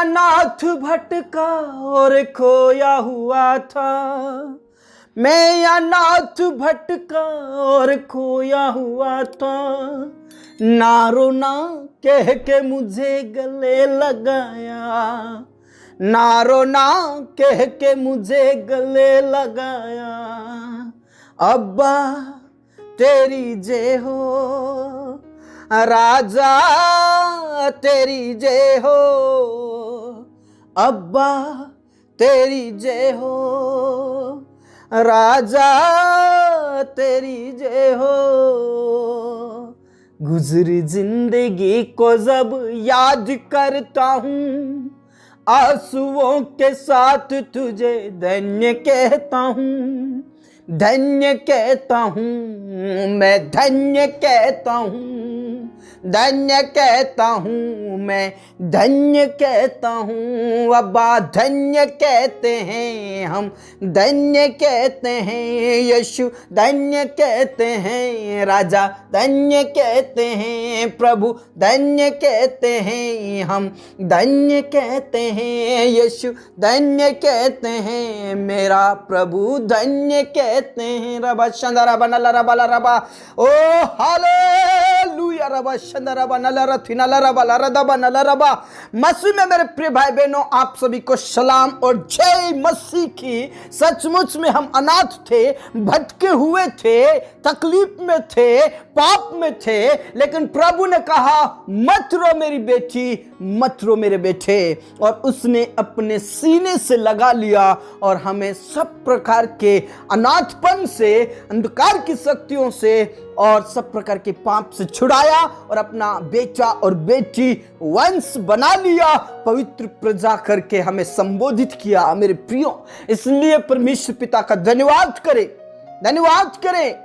अनाथ भटका और खोया हुआ था, मैं अनाथ भटका और खोया हुआ था। ना रोना कह के मुझे गले लगाया, ना रोना कह के मुझे गले लगाया। अब्बा तेरी जय हो, राजा तेरी जय हो, अब्बा तेरी जय हो, राजा तेरी जय हो। गुजरी जिंदगी को जब याद करता हूँ, आंसुओं के साथ तुझे धन्य कहता हूँ, धन्य कहता हूँ, मैं धन्य कहता हूँ, धन्य कहता हूँ, मैं धन्य कहता हूँ। अब्बा धन्य कहते हैं हम, धन्य कहते हैं यीशु, धन्य कहते हैं राजा, धन्य कहते हैं प्रभु, धन्य कहते हैं हम, धन्य कहते हैं यीशु, धन्य कहते हैं मेरा प्रभु, धन्य कहते हैं। रबा शंदरा बनला रबा रबा, ओ हालेलुया रबा शंदरा बनला रथिनला रबा रदबा नला रबा। मसीह में मेरे प्रिय भाई बहनों, आप सभी को सलाम और जय मसीह की। सचमुच में हम अनाथ थे, भटके हुए थे, तकलीफ में थे, पाप में थे, लेकिन प्रभु ने कहा मत रो मेरी बेटी, मत रो मेरे बेटे, और उसने अपने सीने से लगा लिया और हमें सब प्रकार के अनाथपन से, अंधकार की शक्तियों से और सब प्रकार के पाप से छुड़ाया और अपना बेटा और बेटी वंश बना लिया, पवित्र प्रजा करके हमें संबोधित किया। मेरे प्रियो, इसलिए परमेश्वर पिता का धन्यवाद करें, धन्यवाद करें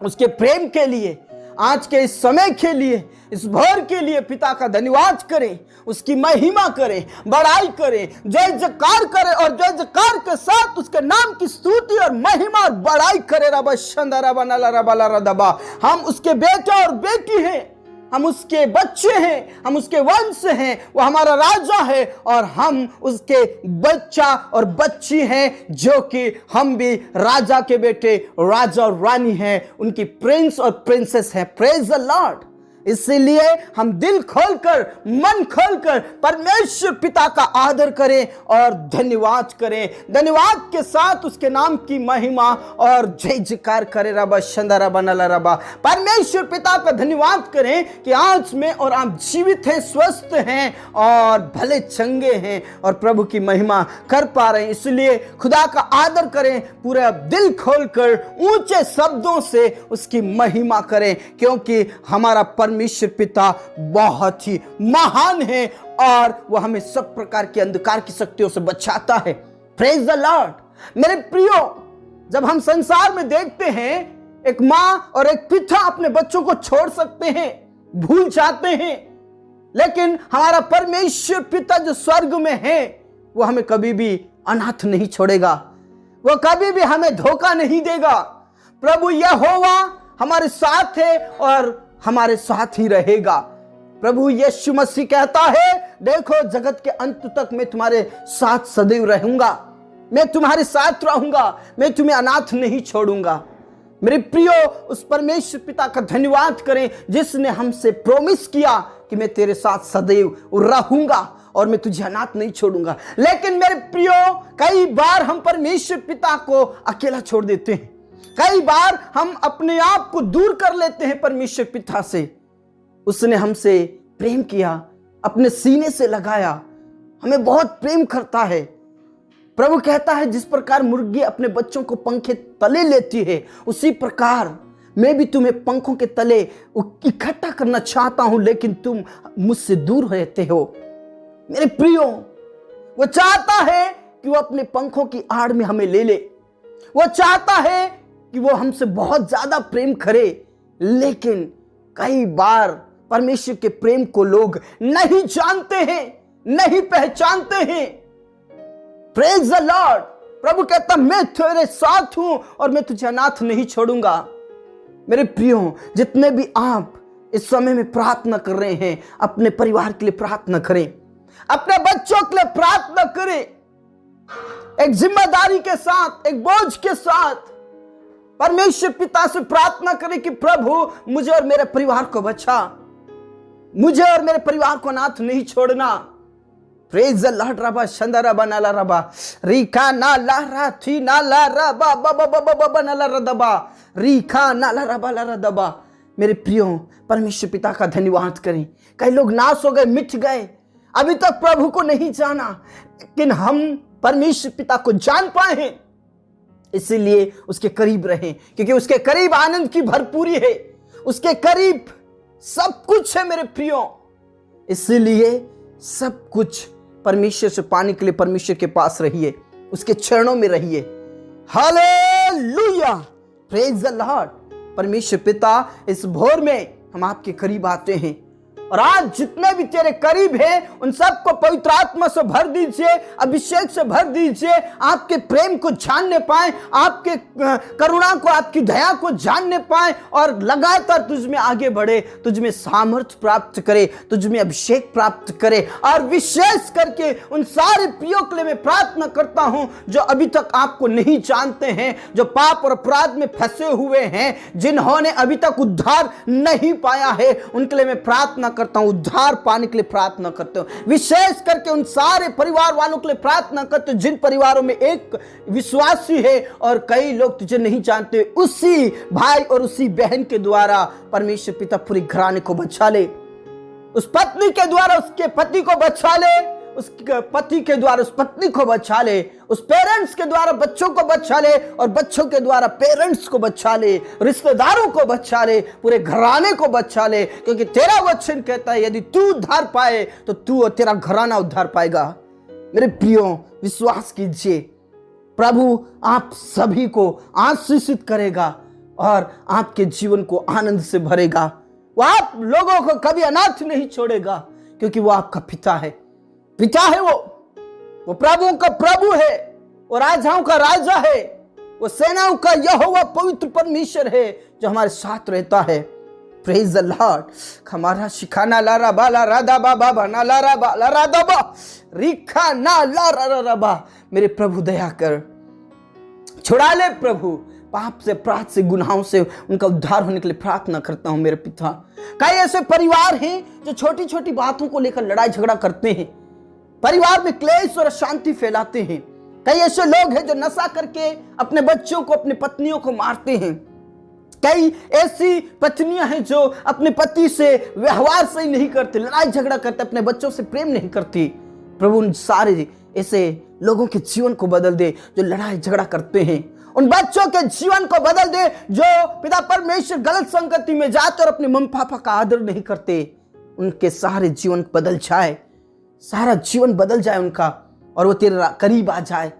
उसके प्रेम के लिए, आज के इस समय के लिए, इस भोर के लिए पिता का धन्यवाद करें, उसकी महिमा करें, बड़ाई करें, जय जयकार करें और जय जयकार के साथ उसके नाम की स्तुति और महिमा और बड़ाई करें। रबा शंदरा बनला रबा रदबा। हम उसके बेटा और बेटी हैं, हम उसके बच्चे हैं, हम उसके वंश हैं, वो हमारा राजा है और हम उसके बच्चा और बच्ची हैं, जो कि हम भी राजा के बेटे, राजा और रानी हैं, उनकी प्रिंस और प्रिंसेस हैं। Praise the Lord. इसीलिए हम दिल खोलकर, मन खोलकर परमेश्वर पिता का आदर करें और धन्यवाद करें, धन्यवाद के साथ उसके नाम की महिमा और जय जयकार करें। रबा शंदरा बनला रबा। परमेश्वर पिता का धन्यवाद करें कि आज में और आप जीवित हैं, स्वस्थ हैं और भले चंगे हैं और प्रभु की महिमा कर पा रहे हैं। इसलिए खुदा का आदर करें, पूरा दिल खोलकर ऊंचे शब्दों से उसकी महिमा करें, क्योंकि हमारा परमेश्वर पिता बहुत ही महान है और वह हमें सब प्रकार के अंधकार की शक्तियों से बचाता है। Praise the Lord. मेरे प्रियो, जब हम संसार में देखते हैं एक मां और एक पिता अपने बच्चों को छोड़ सकते हैं, भूल जाते हैं, लेकिन हमारा परमेश्वर पिता जो स्वर्ग में है वो हमें कभी भी अनाथ नहीं छोड़ेगा, वो कभी भी हमें धोखा नहीं देगा। प्रभु यहोवा हमारे साथ है और हमारे साथ ही रहेगा। प्रभु यीशु मसीह कहता है, देखो जगत के अंत तक मैं तुम्हारे साथ सदैव रहूंगा, मैं तुम्हारे साथ रहूंगा, मैं तुम्हें अनाथ नहीं छोड़ूंगा। मेरे प्रियो, उस परमेश्वर पिता का धन्यवाद करें जिसने हमसे प्रॉमिस किया कि मैं तेरे साथ सदैव रहूंगा और मैं तुझे अनाथ नहीं छोड़ूंगा। लेकिन मेरे प्रियो, कई बार हम परमेश्वर पिता को अकेला छोड़ देते हैं, कई बार हम अपने आप को दूर कर लेते हैं परमेश्वर पिता से। उसने हमसे प्रेम किया, अपने सीने से लगाया, हमें बहुत प्रेम करता है। प्रभु कहता है, जिस प्रकार मुर्गी अपने बच्चों को पंखे तले लेती है, उसी प्रकार मैं भी तुम्हें पंखों के तले इकट्ठा करना चाहता हूं, लेकिन तुम मुझसे दूर रहते हो। मेरे प्रियो, वो चाहता है कि वो अपने पंखों की आड़ में हमें ले ले, वो चाहता है कि वो हमसे बहुत ज्यादा प्रेम करे, लेकिन कई बार परमेश्वर के प्रेम को लोग नहीं जानते हैं, नहीं पहचानते हैं। Praise the Lord. प्रभु कहता, मैं तेरे साथ हूं और मैं तुझे अनाथ नहीं छोड़ूंगा। मेरे प्रियो, जितने भी आप इस समय में प्रार्थना कर रहे हैं, अपने परिवार के लिए प्रार्थना करें, अपने बच्चों के लिए प्रार्थना करें, एक जिम्मेदारी के साथ, एक बोझ के साथ परमेश्वर पिता से प्रार्थना करें कि प्रभु मुझे और मेरे परिवार को बचा, मुझे और मेरे परिवार को अनाथ नहीं छोड़ना। Praise the Lord. रबा शंदरा बनाला रबा रीखा ना ला रा थी ना ला रबा बबा बबा बनाला रदबा रीखा ना ला रबा ला रदबा। मेरे प्रियो, परमेश्वर पिता का धन्यवाद करें। कई लोग नाश हो गए, मिट गए, अभी तक प्रभु को नहीं जाना, लेकिन हम परमेश्वर पिता को जान पाए हैं, इसीलिए उसके करीब रहें, क्योंकि उसके करीब आनंद की भरपूरी है, उसके करीब सब कुछ है मेरे प्रियो। इसीलिए सब कुछ परमेश्वर से पाने के लिए परमेश्वर के पास रहिए, उसके चरणों में रहिए। Hallelujah, praise the Lord. परमेश्वर पिता, इस भोर में हम आपके करीब आते हैं, और आज जितने भी तेरे करीब हैं उन सबको पवित्र आत्मा से भर दीजिए, अभिषेक से भर दीजिए, आपके प्रेम को जानने पाए, आपके करुणा को, आपकी दया को जानने पाए, और लगातार तुझ में आगे बढ़े, तुझ में सामर्थ्य प्राप्त करे, तुझ में अभिषेक प्राप्त करे। और विशेष करके उन सारे प्रियो के लिए मैं प्रार्थना करता हूं जो अभी तक आपको नहीं जानते हैं, जो पाप और अपराध में फंसे हुए हैं, जिन्होंने अभी तक उद्धार नहीं पाया है, उनके लिए मैं प्रार्थना करता हूं, उद्धार पाने के लिए प्रार्थना करता हूं। विशेष करके उन सारे परिवार वालों के लिए प्रार्थना करते हूं जिन परिवारों में एक विश्वासी है और कई लोग तुझे नहीं जानते। उसी भाई और उसी बहन के द्वारा परमेश्वर पिता पूरे घराने को बचा ले, उस पत्नी के द्वारा उसके पति को बचा ले, उस पति के द्वारा उस पत्नी को बचा ले, उस पेरेंट्स के द्वारा बच्चों को बचा ले, और बच्चों के द्वारा पेरेंट्स को बचा ले, रिश्तेदारों को बचा ले, पूरे घराने को बचा ले, क्योंकि तेरा वचन कहता है यदि तू उद्धार पाए तो तू और तेरा घराना उद्धार पाएगा। मेरे प्रियो, विश्वास कीजिए, प्रभु आप सभी को आशीषित करेगा और आपके जीवन को आनंद से भरेगा। वो आप लोगों को कभी अनाथ नहीं छोड़ेगा, क्योंकि वो आपका पिता है, पिता है। वो प्रभुओं का प्रभु है, वो राजाओं का राजा है, वो सेनाओं का यहोवा पवित्र परमेश्वर है जो हमारे साथ रहता है। Praise the Lord. हमारा शिखाना ला रा बा ला राधा बाबा बना ला रा बा ला राधा बा रिखा ना ला रा रा बा। मेरे प्रभु दया कर, छुड़ा ले प्रभु पाप से, अपराध से, गुनाहों से, उनका उद्धार होने के लिए प्रार्थना करता हूं मेरे पिता। कई ऐसे परिवार हैं जो छोटी छोटी बातों को लेकर लड़ाई झगड़ा करते हैं, परिवार में क्लेश और अशांति फैलाते हैं। कई ऐसे लोग हैं जो नशा करके अपने बच्चों को, अपनी पत्नियों को मारते हैं। कई ऐसी पत्नियां हैं जो अपने पति से व्यवहार सही नहीं करते, लड़ाई झगड़ा करते, अपने बच्चों से प्रेम नहीं करती। प्रभु उन सारे ऐसे लोगों के जीवन को बदल दे जो लड़ाई झगड़ा करते हैं। उन बच्चों के जीवन को बदल दे जो पिता परमेश्वर गलत संगति में जाते और अपने मम्मी पापा का आदर नहीं करते। उनके सारे जीवन बदल जाए, सारा जीवन बदल जाए उनका, और वो तेरे करीब आ जाए,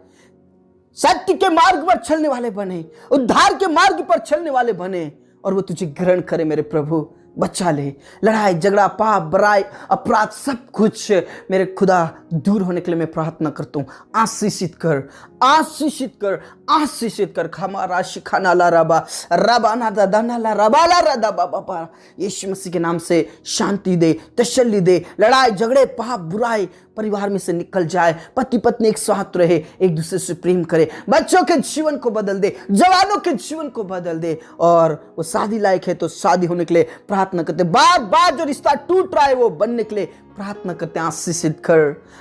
सत्य के मार्ग पर चलने वाले बने, उद्धार के मार्ग पर चलने वाले बने, और वो तुझे ग्रहण करे। मेरे प्रभु बचा ले, लड़ाई झगड़ा, पाप, बुराई, अपराध, सब कुछ मेरे खुदा दूर होने के लिए मैं प्रार्थना करता हूँ। आशीषित कर, आशीषित कर, आशीषित कर। हमारा शिखाना ला रबा रबाना दाना ला रबाला रदा बाबा। यीशु मसीह के नाम से शांति दे, तसल्ली दे, लड़ाई झगड़े, पाप, बुराई परिवार में से निकल जाए, पति पत्नी एक साथ रहे, एक दूसरे से प्रेम करे, बच्चों के जीवन को बदल दे, जवानों के जीवन को बदल दे, और वो शादी लायक है तो शादी होने के लिए प्रार्थना करते, बार बार जो रिश्ता टूट रहा है वो बनने के लिए प्रार्थना करते हैं। आशीषित कर।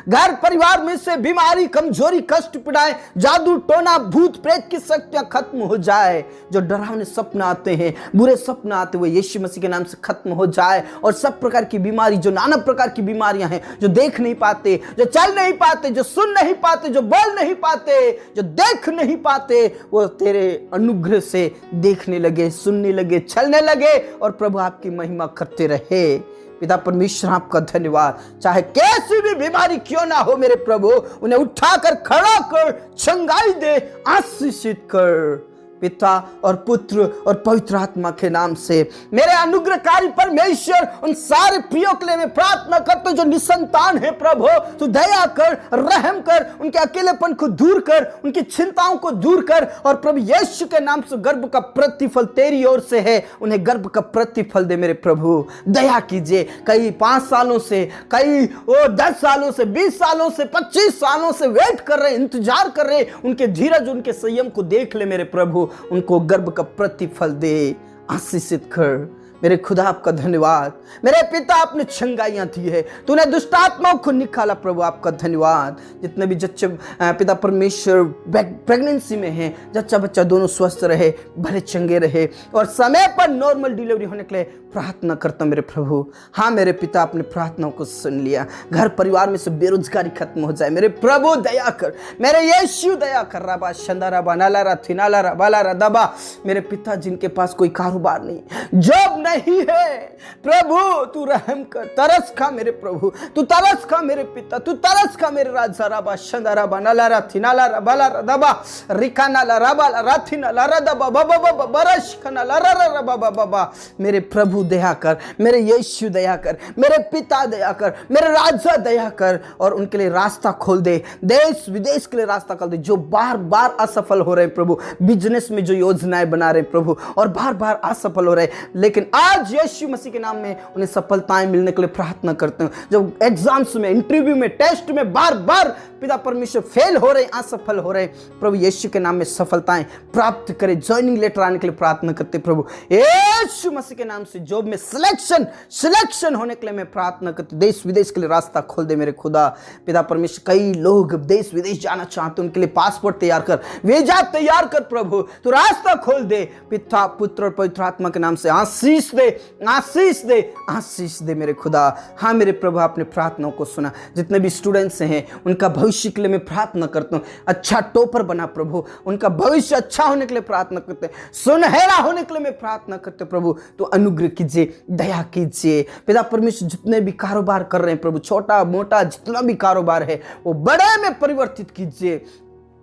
घर परिवार में से बीमारी, कमजोरी, कष्ट, पीड़ाएं, जादू टोना, भूत प्रेत की शक्तियां खत्म हो जाए। जो डरावने सपने आते हैं, बुरे सपने आते हुए यीशु मसीह के नाम से खत्म हो जाए, और सब प्रकार की बीमारी, जो नाना प्रकार की बीमारियां हैं, जो देख नहीं पाते, जो चल नहीं पाते, जो सुन नहीं पाते, जो बोल नहीं पाते, जो देख नहीं पाते, वो तेरे अनुग्रह से देखने लगे, सुनने लगे, चलने लगे, और प्रभु आपकी महिमा करते रहे। पिता परमेश्वर आपका धन्यवाद। चाहे कैसी भी बीमारी क्यों ना हो मेरे प्रभु, उन्हें उठाकर खड़ा कर, चंगाई दे, आशीषित कर। पिता और पुत्र और पवित्र आत्मा के नाम से। मेरे अनुग्रहकारी परमेश्वर, उन सारे प्रियों के लिए मैं प्रार्थना करता हूं जो निसंतान है प्रभु, तू दया कर, रहम कर, उनके अकेलेपन को दूर कर, उनकी चिंताओं को दूर कर, और प्रभु यीशु के नाम से गर्भ का प्रतिफल तेरी ओर से है, उन्हें गर्भ का प्रतिफल दे मेरे प्रभु। दया कीजिए, कई 5 सालों से, कई 10 सालों से, 20 सालों से, 25 सालों से वेट कर रहे, इंतजार कर रहे, उनके धीरज, उनके संयम को देख ले मेरे प्रभु, उनको गर्भ का प्रतिफल दे, आशीषित कर। मेरे खुदा आपका धन्यवाद। मेरे पिता, आपने चंगाइयां दी है, तूने दुष्ट आत्माओं को निकाला प्रभु, आपका धन्यवाद। जितने भी जच्चे पिता परमेश्वर प्रेगनेंसी में हैं, जच्चा बच्चा दोनों स्वस्थ रहे, भले चंगे रहे, और समय पर नॉर्मल डिलीवरी होने के लिए प्रार्थना करता मेरे प्रभु। हाँ मेरे पिता, अपने प्रार्थनाओं को सुन लिया। घर परिवार में से बेरोजगारी खत्म हो जाए मेरे प्रभु, दया कर, मेरे यीशु दया कर। राबा शंदारा बनाला रा थिनाला रा बाला रा दबा। मेरे पिता, जिनके पास कोई कारोबार नहीं, जॉब नहीं है प्रभु, तू रहम कर, तरस खा मेरे प्रभु, तू तरस खा मेरे पिता, तू तरस खा मेरे राजा। राबा शंदारा बनाला रा थिनाला रा बाला रा दबा रिकाना ला राबाला रा थिनाला रा दबा बाबा बाबा बरश खना ला रा रा बाबा बाबा। मेरे प्रभु दया कर, मेरे यीशु दया कर, मेरे पिता दया कर, मेरे राजा दया कर, और उनके लिए रास्ता खोल दे, देश विदेश के लिए रास्ता खोल दे, जो बार बार असफल हो रहे हैं प्रभु, बिजनेस में जो योजनाएं बना रहे हैं प्रभु और बार बार असफल हो रहे हैं, लेकिन आज यीशु मसीह के नाम में उन्हें सफलताएं मिलने के लिए प्रार्थना करते हैं। जो एग्जाम्स में, इंटरव्यू में, टेस्ट में बार बार पिता परमेश्वर फेल हो रहे हैं, असफल हो रहे हैं, प्रभु यीशु के नाम में सफलताएं प्राप्त करे, ज्वाइनिंग लेटर आने के लिए प्रार्थना करते प्रभु यीशु मसीह के नाम से। जॉब में सिलेक्शन होने के लिए मैं प्रार्थना करती, देश विदेश के लिए रास्ता खोल दे मेरे खुदा। पिता परमेश्वर, कई लोग देश विदेश जाना चाहते हैं, उनके लिए पासपोर्ट तैयार कर, वीजा तैयार कर प्रभु, तो रास्ता खोल दे। पिता, पुत्र और पवित्र आत्मा के नाम से आशीष दे, आशीष दे, आशीष दे मेरे खुदा। हाँ मेरे प्रभु, आपने प्रार्थनाओं को सुना। जितने भी स्टूडेंट्स हैं, उनका भविष्य के लिए मैं प्रार्थना करता हूँ, अच्छा टॉपर बना प्रभु, उनका भविष्य अच्छा होने के लिए प्रार्थना करते हैं, सुनहरा होने के लिए मैं प्रार्थना करते प्रभु, तो अनुग्रह कीजिए, दया कीजिए। पिता परमेश्वर, जितने भी कारोबार कर रहे हैं प्रभु, छोटा मोटा जितना भी कारोबार है, वो बड़े में परिवर्तित कीजिए।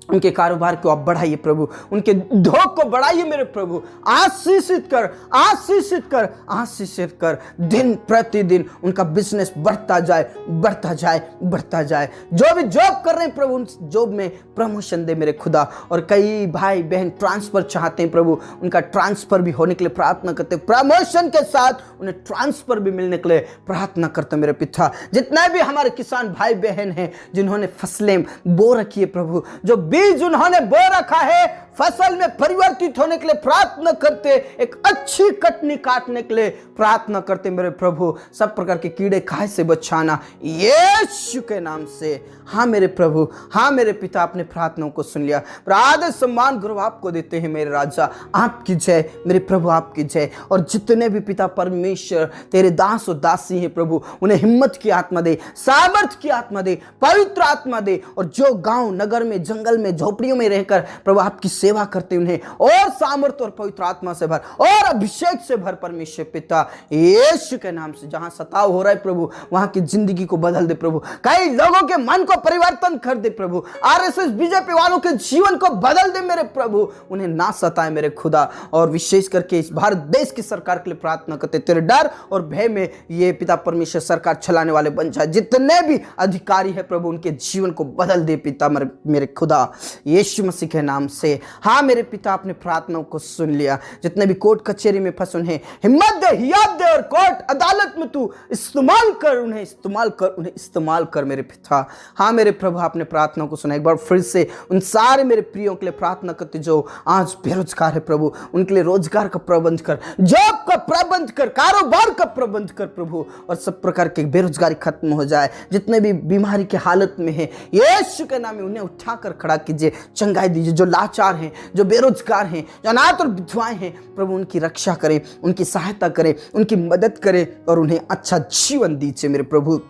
उनके कारोबार को आप बढ़ाइए प्रभु, उनके उद्योग को बढ़ाइए मेरे प्रभु, आशीषित कर, आशीषित कर, आशीषित कर। दिन प्रतिदिन उनका बिजनेस बढ़ता जाए, बढ़ता जाए, बढ़ता जाए। जो भी जॉब कर रहे हैं प्रभु, उन जॉब में प्रमोशन दे मेरे खुदा। और कई भाई बहन ट्रांसफर चाहते हैं प्रभु, उनका ट्रांसफर भी होने के लिए प्रार्थना करते हैं, प्रमोशन के साथ उन्हें ट्रांसफर भी मिलने के लिए प्रार्थना करते मेरे पिता। जितने भी हमारे किसान भाई बहन हैं, जिन्होंने फसलें बो रखी है प्रभु, जो बीज उन्होंने बो रखा है, फसल में परिवर्तित होने के लिए प्रार्थना करते, एक अच्छी कटनी काटने के लिए प्रार्थना करते मेरे प्रभु। सब प्रकार के कीड़े खाए से बचाना यीशु के नाम से। हाँ मेरे प्रभु, हाँ मेरे पिता, आपने प्रार्थनाओं को सुन लिया। आदर सम्मान गौरव आपको देते हैं मेरे राजा, आपकी जय मेरे प्रभु, आपकी जय। और जितने भी पिता परमेश्वर तेरे दास और दासी हैं प्रभु, उन्हें हिम्मत की आत्मा दे, सामर्थ की आत्मा दे, पवित्र आत्मा दे। और जो गांव नगर में, जंगल में, झोपड़ियों में रहकर प्रभु आपकी सेवा करते, उन्हें और सामर्थ और पवित्र आत्मा से भर और अभिषेक से भर परमेश्वर पिता यीशु के नाम से। जहां सताव हो रहा है प्रभु, वहां की जिंदगी को बदल दे प्रभु, कई लोगों के मन को परिवर्तन कर दे प्रभु, आरएसएस बीजेपी वालों के जीवन को बदल दे मेरे प्रभु, उन्हें ना सताए मेरे खुदा। और विशेष करके इस भारत देश की सरकार के लिए प्रार्थना करते, तेरे डर और भय में ये पिता परमेश्वर सरकार चलाने वाले बन जाए। जितने भी अधिकारी है प्रभु, उनके जीवन को बदल दे पिता मेरे खुदा, यीशु मसीह के नाम से। हाँ मेरे पिता, आपने प्रार्थनाओं को सुन लिया। जितने भी कोर्ट कचहरी में फंसे हैं, हिम्मत दे, हियात दे, और कोर्ट अदालत में तू इस्तेमाल कर, उन्हें इस्तेमाल कर, उन्हें इस्तेमाल कर मेरे पिता। हाँ मेरे प्रभु, आपने प्रार्थनाओं को सुना। एक बार फिर से उन सारे मेरे प्रियों के लिए प्रार्थना करते जो आज बेरोजगार है प्रभु, उनके लिए रोजगार का प्रबंध कर, जॉब का प्रबंध कर, कारोबार का प्रबंध कर प्रभु, और सब प्रकार की बेरोजगारी खत्म हो जाए। जितने भी बीमारी की हालत में है, यीशु के नाम में उन्हें उठाकर खड़ा कीजिए, चंगाई दीजिए। जो लाचार हैं, जो बेरोजगार हैं, जो अनाथ और विधवाएं हैं प्रभु, उनकी रक्षा करें, उनकी सहायता करें, उनकी मदद करें, और उन्हें अच्छा जीवन दीजिए मेरे प्रभु।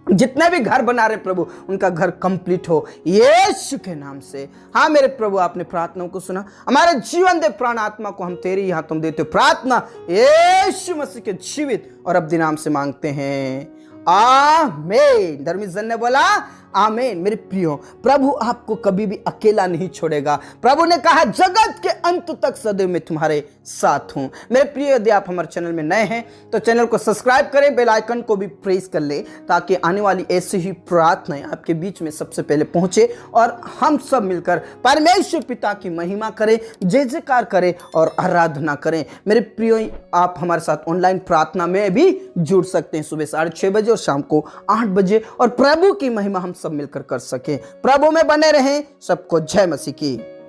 जितने भी घर बना रहे प्रभु, उनका घर कंप्लीट हो यीशु के नाम से। हाँ मेरे प्रभु, आपने प्रार्थनाओं को सुना। हमारे जीवन दे, प्राण आत्मा को हम तेरे ही हाथों में देते। प्रार्थना यीशु मसीह के जीवित और अब्दी नाम से मांगते हैं, आमीन। धर्मी जन ने बोला आमीन। मेरे प्रियो, प्रभु आपको कभी भी अकेला नहीं छोड़ेगा। प्रभु ने कहा जगत के अंत तक सदैव मैं तुम्हारे साथ हूं। मेरे प्रियो, यदि आप हमारे चैनल में नए हैं तो चैनल को सब्सक्राइब करें, बेल आइकन को भी प्रेस कर ले, ताकि आने वाली ऐसी ही प्रार्थनाएं आपके बीच में सबसे पहले पहुंचे और हम सब मिलकर परमेश्वर पिता की महिमा करें, जय जयकार करें और आराधना करें। मेरे प्रियो, आप हमारे साथ ऑनलाइन प्रार्थना में भी जुड़ सकते हैं, सुबह 6:30 बजे और शाम को 8 बजे, और प्रभु की महिमा हम सब मिलकर कर सकें। प्रभु में बने रहें। सबको जय मसीह की।